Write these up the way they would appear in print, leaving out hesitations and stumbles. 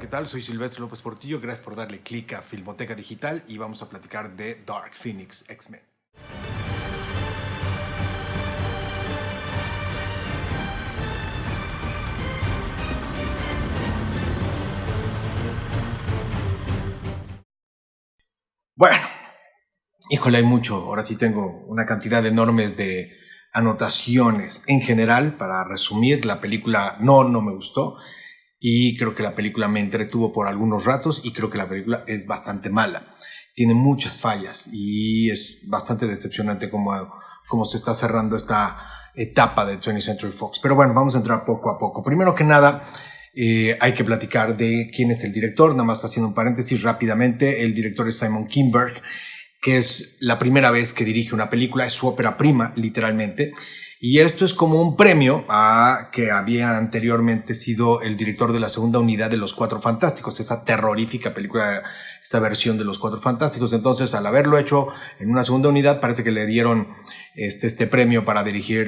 tal? Soy Silvestre López Portillo, gracias por darle clic a Filmoteca Digital y vamos a platicar de Dark Phoenix X-Men. Bueno, híjole, hay mucho. Ahora sí tengo una cantidad enorme de anotaciones. En general, para resumir, la película no me gustó. Y creo que la película me entretuvo por algunos ratos y creo que la película es bastante mala. Tiene muchas fallas y es bastante decepcionante cómo se está cerrando esta etapa de 20th Century Fox. Pero bueno, vamos a entrar poco a poco. Primero que nada, hay que platicar de quién es el director. Nada más haciendo un paréntesis rápidamente. El director es Simon Kinberg, que es la primera vez que dirige una película. Es su ópera prima, literalmente. Y esto es como un premio a que había anteriormente sido el director de la segunda unidad de Los Cuatro Fantásticos, esa terrorífica película, esa versión de Los Cuatro Fantásticos. Entonces, al haberlo hecho en una segunda unidad, parece que le dieron este premio para dirigir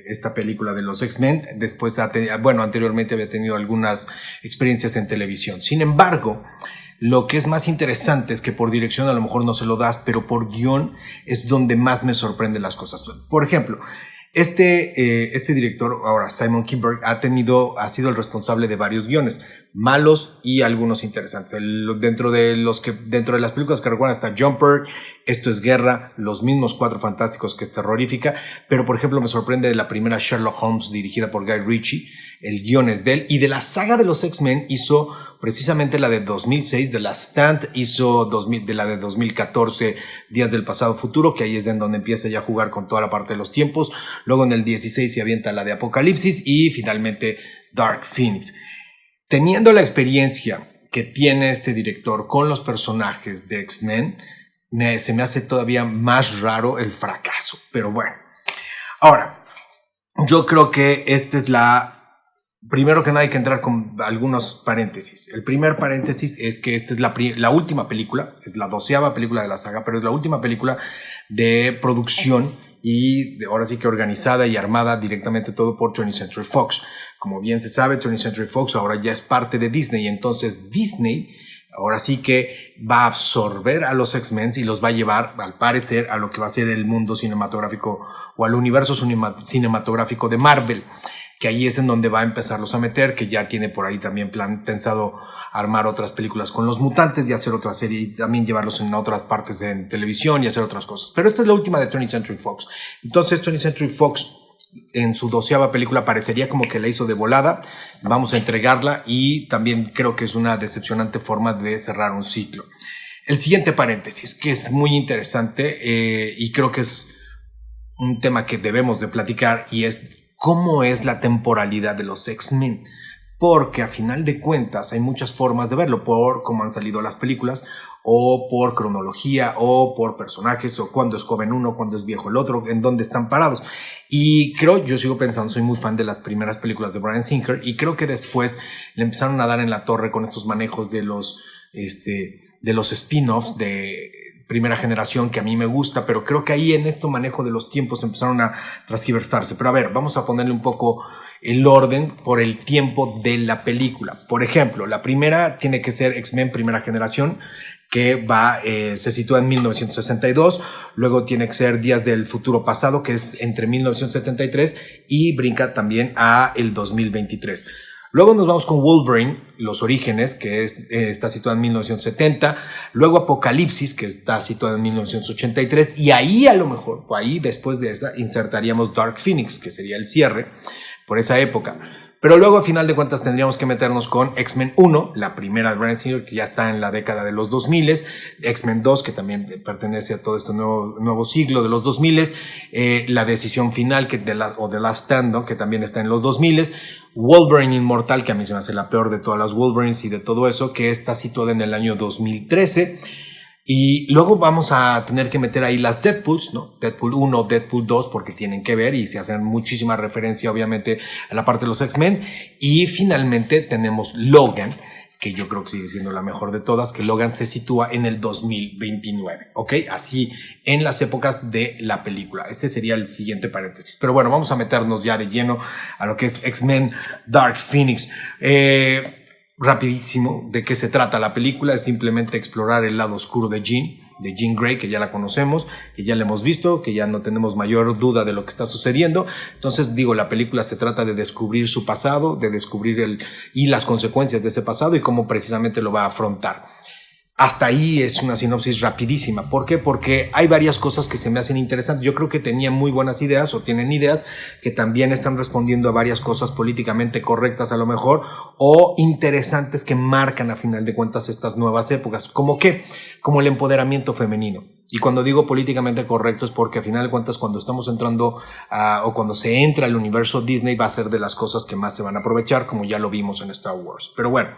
esta película de los X-Men. Después, anteriormente había tenido algunas experiencias en televisión. Sin embargo, lo que es más interesante es que por dirección a lo mejor no se lo das, pero por guión es donde más me sorprenden las cosas. Por ejemplo, este director, ahora Simon Kinberg, ha sido el responsable de varios guiones, malos y algunos interesantes. Dentro de las películas que recuerdan está Jumper, Esto es Guerra, Los mismos Cuatro Fantásticos, que es terrorífica, pero por ejemplo me sorprende la primera Sherlock Holmes dirigida por Guy Ritchie, el guion es de él, y de la saga de los X-Men hizo precisamente la de 2006, de la Stand, hizo de la de 2014, Días del Pasado Futuro, que ahí es de donde empieza ya a jugar con toda la parte de los tiempos. Luego en el 16 se avienta la de Apocalipsis y finalmente Dark Phoenix. Teniendo la experiencia que tiene este director con los personajes de X-Men, se me hace todavía más raro el fracaso. Pero bueno, ahora, yo creo que esta es primero que nada hay que entrar con algunos paréntesis. El primer paréntesis es que esta es la última película, es la 12ª película de la saga, pero es la última película de producción y ahora sí que organizada y armada directamente todo por 20th Century Fox. Como bien se sabe, 20th Century Fox ahora ya es parte de Disney, entonces Disney ahora sí que va a absorber a los X-Men y los va a llevar, al parecer, a lo que va a ser el mundo cinematográfico o al universo cinematográfico de Marvel, que ahí es en donde va a empezarlos a meter, que ya tiene por ahí también pensado armar otras películas con los mutantes y hacer otra serie y también llevarlos en otras partes en televisión y hacer otras cosas. Pero esta es la última de 20th Century Fox. Entonces 20th Century Fox en su 12ª película parecería como que la hizo de volada. Vamos a entregarla y también creo que es una decepcionante forma de cerrar un ciclo. El siguiente paréntesis, que es muy interesante y creo que es un tema que debemos de platicar, y es cómo es la temporalidad de los X-Men, porque a final de cuentas hay muchas formas de verlo, por cómo han salido las películas, o por cronología, o por personajes, o cuándo es joven uno, cuándo es viejo el otro, en dónde están parados. Y yo sigo pensando, soy muy fan de las primeras películas de Bryan Singer, y creo que después le empezaron a dar en la torre con estos manejos de los spin-offs de primera generación, que a mí me gusta, pero creo que ahí en este manejo de los tiempos empezaron a transgiversarse. Pero a ver, vamos a ponerle un poco el orden por el tiempo de la película. Por ejemplo, la primera tiene que ser X-Men primera generación, que se sitúa en 1962, luego tiene que ser Días del Futuro Pasado, que es entre 1973 y brinca también a el 2023. Luego nos vamos con Wolverine, Los Orígenes, que está situada en 1970. Luego Apocalipsis, que está situada en 1983. Y ahí a lo mejor, después de esa, insertaríamos Dark Phoenix, que sería el cierre por esa época. Pero luego, a final de cuentas, tendríamos que meternos con X-Men 1, la primera de Bryan Singer, que ya está en la década de los 2000, X-Men 2, que también pertenece a todo este nuevo siglo de los 2000, La Decisión Final, o The Last Stand, ¿no?, que también está en los 2000, Wolverine Inmortal, que a mí se me hace la peor de todas las Wolverines y de todo eso, que está situada en el año 2013. Y luego vamos a tener que meter ahí las Deadpools, ¿no? Deadpool 1, Deadpool 2, porque tienen que ver y se hacen muchísima referencia, obviamente, a la parte de los X-Men. Y finalmente tenemos Logan, que yo creo que sigue siendo la mejor de todas, que Logan se sitúa en el 2029, ¿ok? Así, en las épocas de la película. Ese sería el siguiente paréntesis. Pero bueno, vamos a meternos ya de lleno a lo que es X-Men Dark Phoenix. rapidísimo de qué se trata la película. Es simplemente explorar el lado oscuro de Jean Grey, que ya la conocemos, que ya la hemos visto, que ya no tenemos mayor duda de lo que está sucediendo. Entonces, la película se trata de descubrir su pasado, de descubrir y las consecuencias de ese pasado y cómo precisamente lo va a afrontar. Hasta ahí es una sinopsis rapidísima. ¿Por qué? Porque hay varias cosas que se me hacen interesantes. Yo creo que tenían muy buenas ideas o tienen ideas que también están respondiendo a varias cosas políticamente correctas a lo mejor o interesantes que marcan a final de cuentas estas nuevas épocas. ¿Cómo qué? Como el empoderamiento femenino. Y cuando digo políticamente correcto es porque a final de cuentas cuando estamos entrando o cuando se entra al universo Disney va a ser de las cosas que más se van a aprovechar, como ya lo vimos en Star Wars. Pero bueno,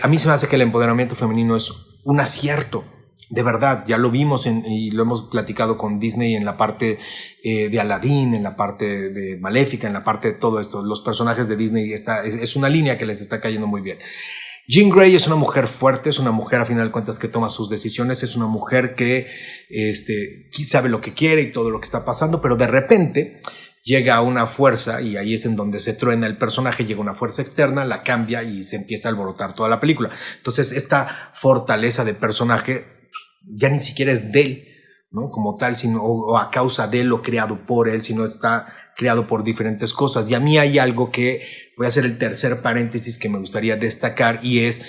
a mí se me hace que el empoderamiento femenino es un acierto, de verdad. Ya lo vimos y lo hemos platicado con Disney en la parte de Aladdin, en la parte de Maléfica, en la parte de todo esto. Los personajes de Disney es una línea que les está cayendo muy bien. Jean Grey es una mujer fuerte, es una mujer a final de cuentas que toma sus decisiones, es una mujer que sabe lo que quiere y todo lo que está pasando, pero de repente llega una fuerza, y ahí es en donde se truena el personaje, llega una fuerza externa, la cambia y se empieza a alborotar toda la película. Entonces esta fortaleza de personaje ya ni siquiera es de él, ¿no? Como tal, sino o a causa de él o creado por él, sino está creado por diferentes cosas. Y a mí hay algo que voy a hacer el tercer paréntesis que me gustaría destacar, y es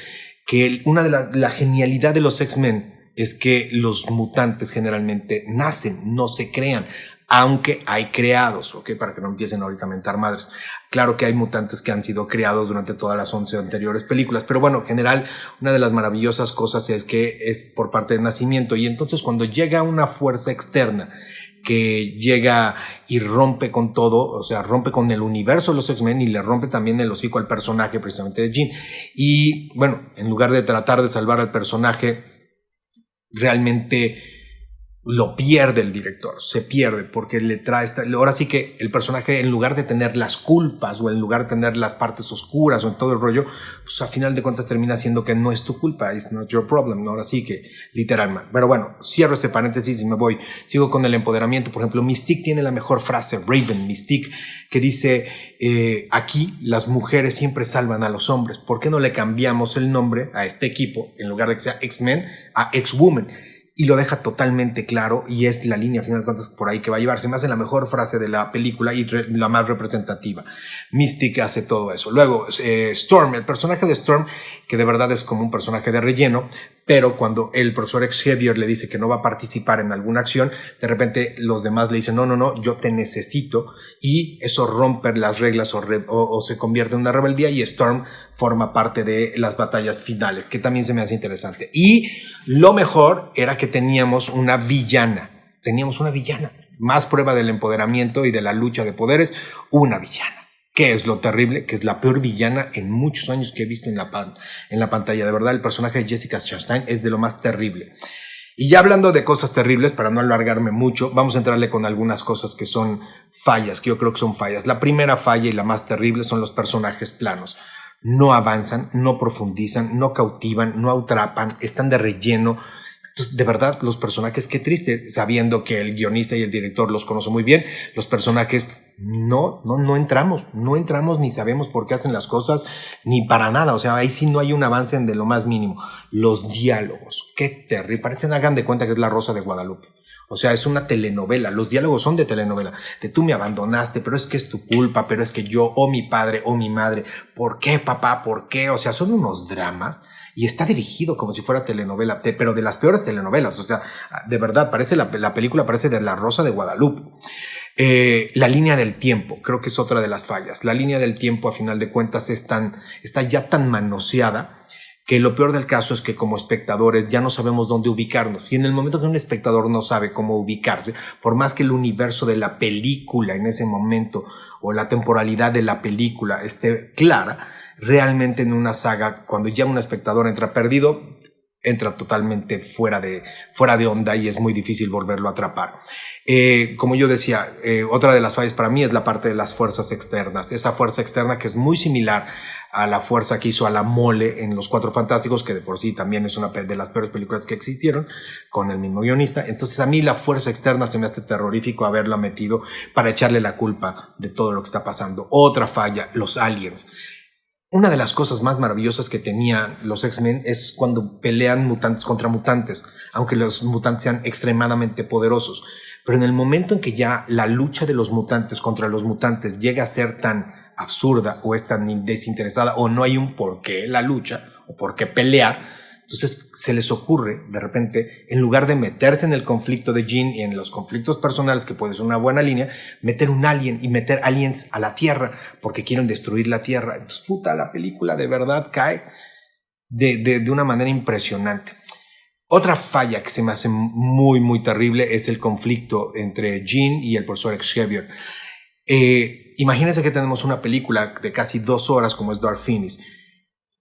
que una de la genialidad de los X-Men es que los mutantes generalmente nacen, no se crean, aunque hay creados, ¿ok? Para que no empiecen ahorita a mentar madres. Claro que hay mutantes que han sido creados durante todas las 11 anteriores películas, pero bueno, en general, una de las maravillosas cosas es que es por parte de nacimiento, y entonces cuando llega una fuerza externa que llega y rompe con todo, o sea, rompe con el universo de los X-Men y le rompe también el hocico al personaje precisamente de Jean. Y bueno, en lugar de tratar de salvar al personaje, realmente lo pierde el director, se pierde porque le trae ahora sí que el personaje, en lugar de tener las culpas o en lugar de tener las partes oscuras o en todo el rollo, pues a final de cuentas termina siendo que no es tu culpa, it's not your problem, ¿no? Ahora sí que literalmente. Pero bueno, cierro este paréntesis y me voy, sigo con el empoderamiento. Por ejemplo, Mystique tiene la mejor frase, Raven Mystique, que dice, aquí las mujeres siempre salvan a los hombres, ¿por qué no le cambiamos el nombre a este equipo, en lugar de que sea X-Men, a X-Women? Y lo deja totalmente claro, y es la línea, al final de cuentas, por ahí que va a llevar. Se me hace la mejor frase de la película y la más representativa. Mystique hace todo eso. Luego, Storm, el personaje de Storm, que de verdad es como un personaje de relleno, pero cuando el profesor Xavier le dice que no va a participar en alguna acción, de repente los demás le dicen, no, yo te necesito, y eso rompe las reglas o se convierte en una rebeldía, y Storm forma parte de las batallas finales, que también se me hace interesante. Y lo mejor era que teníamos una villana, más prueba del empoderamiento y de la lucha de poderes, una villana. ¿Qué es lo terrible? Que es la peor villana en muchos años que he visto en la pantalla. De verdad, el personaje de Jessica Chastain es de lo más terrible. Y ya hablando de cosas terribles, para no alargarme mucho, vamos a entrarle con algunas cosas que son fallas, que yo creo que son fallas. La primera falla y la más terrible son los personajes planos. No avanzan, no profundizan, no cautivan, no atrapan, están de relleno. Entonces, de verdad, los personajes, qué triste, sabiendo que el guionista y el director los conoce muy bien, los personajes no entramos ni sabemos por qué hacen las cosas, ni para nada. O sea, ahí sí no hay un avance en de lo más mínimo. Los diálogos, qué terrible, parecen, hagan de cuenta que es La Rosa de Guadalupe. O sea, es una telenovela, los diálogos son de telenovela, de tú me abandonaste, pero es que es tu culpa, pero es que yo, o mi padre, o mi madre, ¿por qué, papá? ¿Por qué? O sea, son unos dramas y está dirigido como si fuera telenovela, pero de las peores telenovelas. O sea, de verdad, parece la película parece de La Rosa de Guadalupe. La línea del tiempo, creo que es otra de las fallas. La línea del tiempo, a final de cuentas, está ya tan manoseada que lo peor del caso es que como espectadores ya no sabemos dónde ubicarnos. Y en el momento que un espectador no sabe cómo ubicarse, por más que el universo de la película en ese momento o la temporalidad de la película esté clara, realmente en una saga, cuando ya un espectador entra perdido, entra totalmente fuera de onda y es muy difícil volverlo a atrapar. Como yo decía, otra de las fallas para mí es la parte de las fuerzas externas. Esa fuerza externa que es muy similar a la fuerza que hizo a la Mole en Los Cuatro Fantásticos, que de por sí también es una de las peores películas que existieron, con el mismo guionista. Entonces a mí la fuerza externa se me hace terrorífico haberla metido para echarle la culpa de todo lo que está pasando. Otra falla, los aliens. Una de las cosas más maravillosas que tenían los X-Men es cuando pelean mutantes contra mutantes, aunque los mutantes sean extremadamente poderosos. Pero en el momento en que ya la lucha de los mutantes contra los mutantes llega a ser tan absurda o es tan desinteresada o no hay un por qué la lucha o por qué pelear, entonces se les ocurre de repente, en lugar de meterse en el conflicto de Jean y en los conflictos personales, que puede ser una buena línea, meter un alien y meter aliens a la Tierra porque quieren destruir la Tierra. Entonces, la película de verdad cae de una manera impresionante. Otra falla que se me hace muy, muy terrible es el conflicto entre Jean y el profesor Xavier. Imagínense que tenemos una película de casi 2 horas como es Dark Phoenix,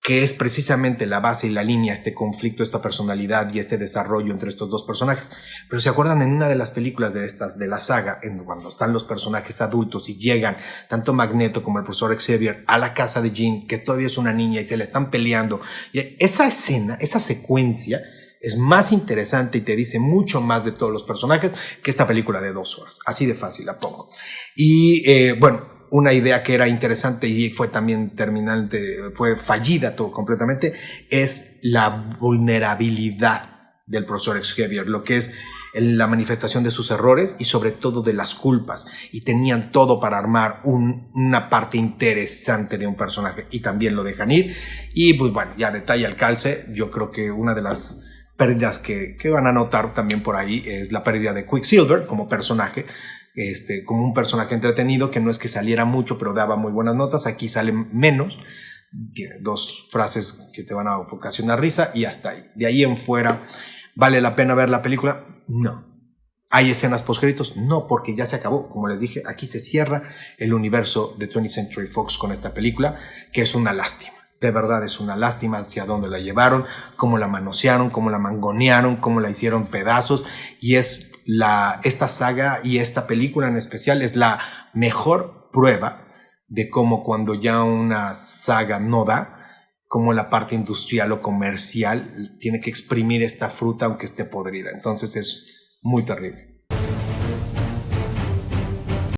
que es precisamente la base y la línea, este conflicto, esta personalidad y este desarrollo entre estos dos personajes. Pero ¿se acuerdan en una de las películas de la saga, cuando están los personajes adultos y llegan tanto Magneto como el profesor Xavier a la casa de Jean, que todavía es una niña y se le están peleando? Y esa escena, esa secuencia es más interesante y te dice mucho más de todos los personajes que esta película de 2 horas. Así de fácil la pongo. Y bueno, una idea que era interesante y fue también terminante, fue fallida todo completamente, es la vulnerabilidad del profesor Xavier, lo que es la manifestación de sus errores y sobre todo de las culpas. Y tenían todo para armar una parte interesante de un personaje y también lo dejan ir. Y pues bueno, ya detalle al calce, yo creo que una de las pérdidas que van a notar también por ahí es la pérdida de Quicksilver como personaje. Como un personaje entretenido que no es que saliera mucho pero daba muy buenas notas. Aquí sale menos, tiene 2 frases que te van a ocasionar risa y hasta ahí. De ahí en fuera, ¿vale la pena ver la película? No. ¿Hay escenas postcréditos? No, porque ya se acabó. Como les dije, aquí se cierra el universo de 20th Century Fox con esta película, que es una lástima. De verdad es una lástima hacia dónde la llevaron, cómo la manosearon, cómo la mangonearon, cómo la hicieron pedazos. Y es esta saga y esta película en especial es la mejor prueba de cómo cuando ya una saga no da, cómo la parte industrial o comercial tiene que exprimir esta fruta aunque esté podrida. Entonces es muy terrible.